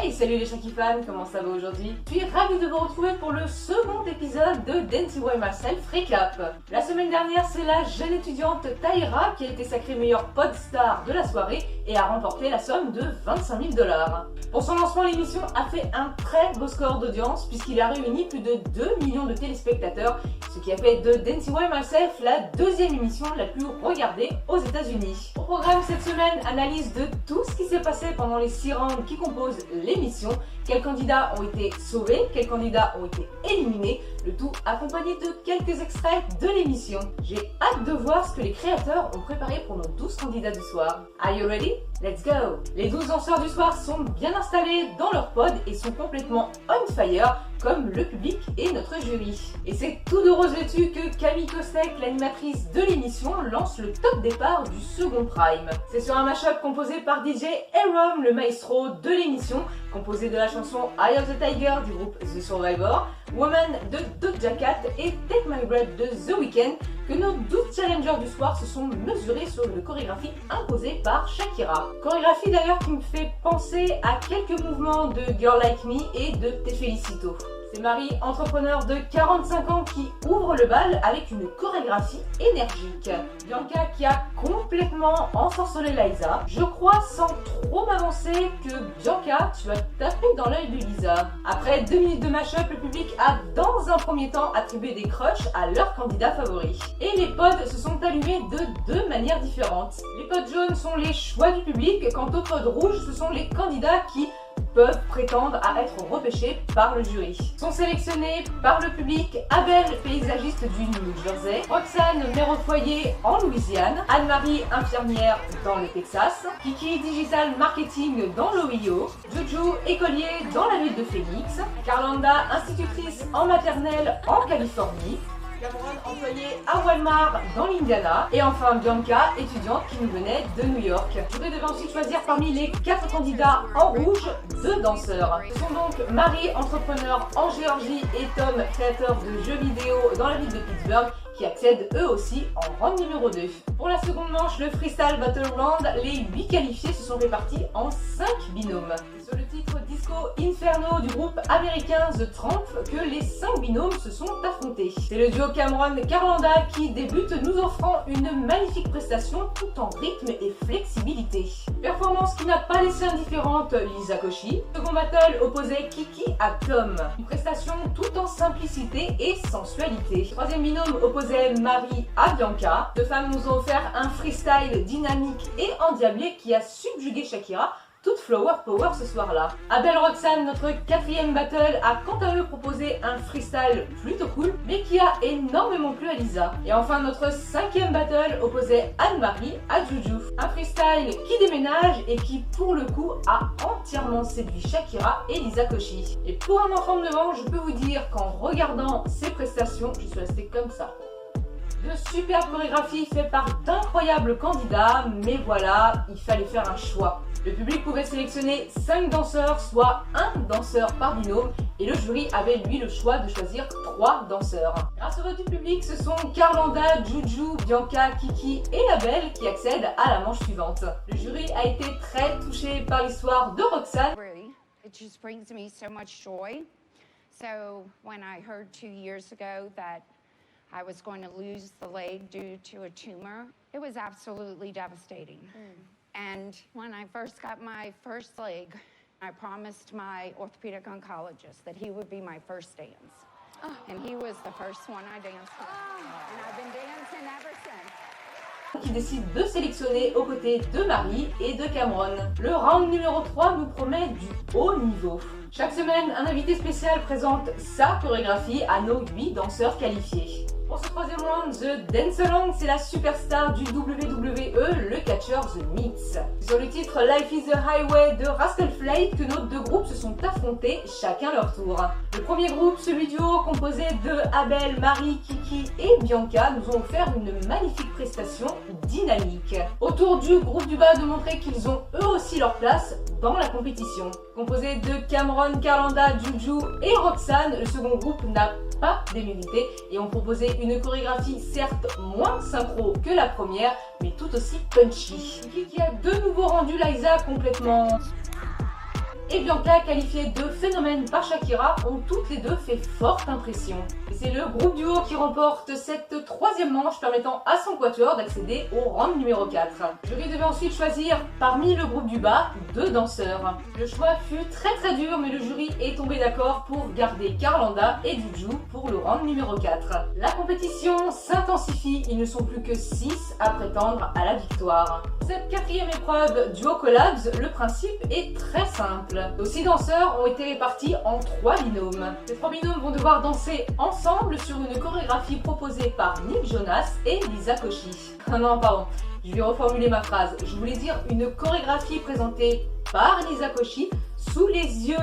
Hey, salut les Shaki fans, comment ça va aujourd'hui? Je suis ravie de vous retrouver pour le second épisode de Dancing with Myself Recap. La semaine dernière, c'est la jeune étudiante Taïra qui a été sacrée meilleure pod star de la soirée et a remporté la somme de 25 000 $. Pour son lancement, l'émission a fait un très beau score d'audience puisqu'il a réuni plus de 2 millions de téléspectateurs, ce qui a fait de Dancing with Myself la deuxième émission la plus regardée aux États-Unis. Au programme cette semaine, analyse de tout ce qui s'est passé pendant les 6 rounds qui composent l'émission, quels candidats ont été sauvés, quels candidats ont été éliminés, le tout accompagné de quelques extraits de l'émission. J'ai hâte de voir ce que les créateurs ont préparé pour nos 12 candidats du soir. Are you ready? Let's go! Les 12 danseurs du soir sont bien installés dans leur pod et sont complètement on fire, comme le public et notre jury. Et c'est tout de rose vêtu que Camille Kostek, l'animatrice de l'émission, lance le top départ du second prime. C'est sur un mashup composé par DJ Aram, le maestro de l'émission, composé de la chanson Eye of the Tiger du groupe The Survivor, Woman de Doja Cat et Take My Breath de The Weeknd, que nos 12 challengers du soir se sont mesurés sur une chorégraphie imposée par Shakira. Chorégraphie d'ailleurs qui me fait penser à quelques mouvements de Girl Like Me et de Te Felicito. C'est Marie, entrepreneur de 45 ans, qui ouvre le bal avec une chorégraphie énergique. Bianca qui a complètement ensorcelé Liza. Je crois sans trop m'avancer que Bianca, tu as tapé dans l'œil de Lisa. Après 2 minutes de mashup, le public a dans un premier temps attribué des crushs à leurs candidats favoris. Et les pods se sont allumés de 2 manières différentes. Les pods jaunes sont les choix du public, quant aux pods rouges, ce sont les candidats qui peuvent prétendre à être repêchés par le jury. Sont sélectionnés par le public Abel, paysagiste du New Jersey, Roxane, mère au foyer en Louisiane, Anne-Marie, infirmière dans le Texas, Kiki, digital marketing dans l'Ohio, Juju, écolier dans la ville de Phoenix, Carlanda, institutrice en maternelle en Californie, Cameron, employé à Walmart dans l'Indiana, et enfin Bianca, étudiante qui nous venait de New York. Je devais ensuite choisir parmi les 4 candidats en rouge 2 danseurs. Ce sont donc Marie, entrepreneur en Géorgie, et Tom, créateur de jeux vidéo dans la ville de Pittsburgh, qui accèdent eux aussi en round numéro 2. Pour la seconde manche, le Freestyle Battle Round, les 8 qualifiés se sont répartis en 5 binômes. C'est sur le titre Disco Inferno du groupe américain The Tramp que les 5 binômes se sont affrontés. C'est le duo Cameron-Carlanda qui débute, nous offrant une magnifique prestation tout en rythme et flexibilité. Performance qui n'a pas laissé indifférente Lisa Koshy. Second battle opposait Kiki à Tom. Une prestation tout en simplicité et sensualité. Troisième binôme opposait Marie à Bianca. Deux femmes nous ont offert un freestyle dynamique et endiablé qui a subjugué Shakira, toute flower power ce soir-là. Abel Roxane, notre 4e battle, a quant à eux proposé un freestyle plutôt cool, mais qui a énormément plu à Lisa. Et enfin, notre 5e battle opposait Anne-Marie à Juju. Un freestyle qui déménage et qui, pour le coup, a entièrement séduit Shakira et Lisa Koshy. Et pour un enfant de 9 ans, je peux vous dire qu'en regardant ces prestations, je suis restée comme ça. De superbes chorégraphies faites par d'incroyables candidats, mais voilà, il fallait faire un choix. Le public pouvait sélectionner 5 danseurs, soit 1 danseur par binôme, et le jury avait lui le choix de choisir 3 danseurs. Grâce au vote du public, ce sont Carlanda, Juju, Bianca, Kiki et Abel qui accèdent à la manche suivante. Le jury a été très touché par l'histoire de Roxane. It just brings me so much joy. So when I heard 2 years ago that I was going to lose the leg due to a tumor, it was absolutely devastating. And when I first got my first leg, I promised my orthopedic oncologist that he would be my first dance. And he was the first one I danced with. And I've been dancing ever since. Qui décide de sélectionner aux côtés de Marie et de Cameron. Le round numéro 3 nous promet du haut niveau. Chaque semaine, un invité spécial présente sa chorégraphie à nos 8 danseurs qualifiés. Pour ce 3e round, The Dance Along, c'est la superstar du WWE, le catcheur The Miz. Sur le titre Life is a Highway de Rascal Flight que nos 2 groupes se sont affrontés chacun leur tour. Le premier groupe, celui du haut, composé de Abel, Marie, Kiki et Bianca, nous ont offert une magnifique prestation dynamique. Au tour du groupe du bas de montrer qu'ils ont eux aussi leur place dans la compétition. Composé de Cameron, Carlanda, Juju et Roxane, le second groupe n'a pas démérité et ont proposé une chorégraphie certes moins synchro que la première, mais tout aussi punchy. Qui a de nouveau rendu Liza complètement et Bianca, qualifiées de phénomène par Shakira, ont toutes les deux fait forte impression. Et c'est le groupe duo qui remporte cette troisième manche, permettant à son quatuor d'accéder au round numéro 4. Le jury devait ensuite choisir parmi le groupe du bas 2 danseurs. Le choix fut très dur, mais le jury est tombé d'accord pour garder Carlanda et Juju pour le round numéro 4. La compétition s'intensifie, ils ne sont plus que 6 à prétendre à la victoire. Cette quatrième épreuve Duo Collabs, le principe est très simple. Nos 6 danseurs ont été répartis en 3 binômes. Ces 3 binômes vont devoir danser ensemble sur une chorégraphie proposée par Nick Jonas et Lisa Koshy. Non, pardon, je vais reformuler ma phrase. Je voulais dire une chorégraphie présentée par Lisa Koshy sous les yeux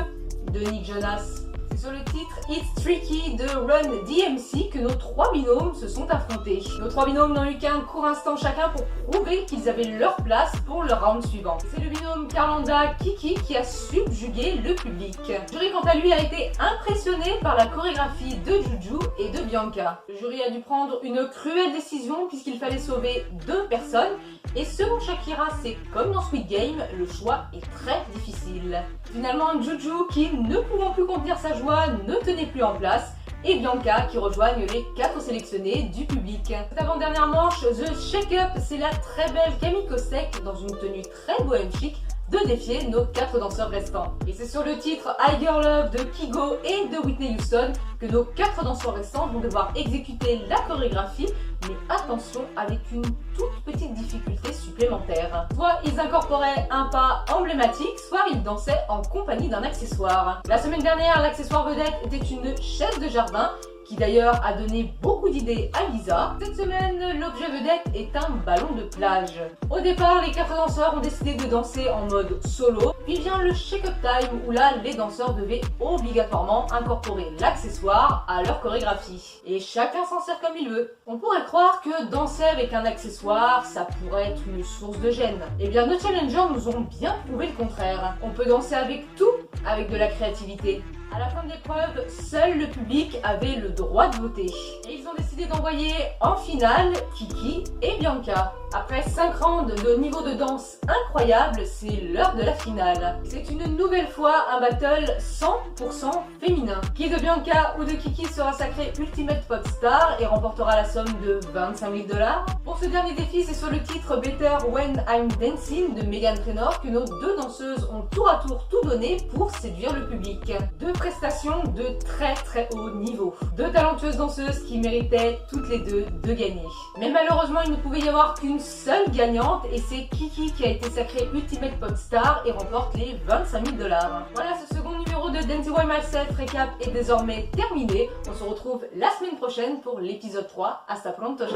de Nick Jonas. C'est sur le titre It's Tricky de Run DMC que nos 3 binômes se sont affrontés. Nos 3 binômes n'ont eu qu'un court instant chacun pour prouver qu'ils avaient leur place pour le round suivant. C'est le binôme Carlanda Kiki qui a subjugué le public. Le jury quant à lui a été impressionné par la chorégraphie de Juju et de Bianca. Le jury a dû prendre une cruelle décision puisqu'il fallait sauver 2 personnes et selon Shakira, c'est comme dans Squid Game, le choix est très difficile. Finalement, Juju, qui ne pouvant plus contenir sa joie, ne tenait plus en place, et Bianca qui rejoignent les 4 sélectionnés du public. Cette avant-dernière manche, The Shake Up, c'est la très belle Camille Kosek dans une tenue très bohème chic de défier nos 4 danseurs restants. Et c'est sur le titre I Girl Love de Kygo et de Whitney Houston que nos 4 danseurs restants vont devoir exécuter la chorégraphie, mais attention avec une toute petite difficulté supplémentaire. Soit ils incorporaient un pas emblématique, soit ils dansaient en compagnie d'un accessoire. La semaine dernière, l'accessoire vedette était une chaise de jardin, qui d'ailleurs a donné beaucoup d'idées à Lisa. Cette semaine, l'objet vedette est un ballon de plage. Au départ, les 4 danseurs ont décidé de danser en mode solo, puis vient le shake-up time où là, les danseurs devaient obligatoirement incorporer l'accessoire à leur chorégraphie. Et chacun s'en sert comme il veut. On pourrait croire que danser avec un accessoire, ça pourrait être une source de gêne. Eh bien, nos challengers nous ont bien prouvé le contraire. On peut danser avec tout, avec de la créativité. À la fin de l'épreuve, seul le public avait le droit de voter. Et ils ont décidé d'envoyer en finale Kiki et Bianca. Après 5 rounds de niveau de danse incroyable, c'est l'heure de la finale. C'est une nouvelle fois un battle 100% féminin. Qui de Bianca ou de Kiki sera sacré Ultimate Pop Star et remportera la somme de 25 000 $? Pour ce dernier défi, c'est sur le titre Better When I'm Dancing de Meghan Trainor que nos 2 danseuses ont tour à tour tout donné pour séduire le public. 2 prestations de très haut niveau. 2 talentueuses danseuses qui méritaient toutes les 2 de gagner. Mais malheureusement, il ne pouvait y avoir qu'une seule gagnante et c'est Kiki qui a été sacrée Ultimate Pop Star et remporte les 25 000 $. Voilà, ce second numéro de Dancing by Myself Recap est désormais terminé. On se retrouve la semaine prochaine pour l'épisode 3. Hasta pronto, je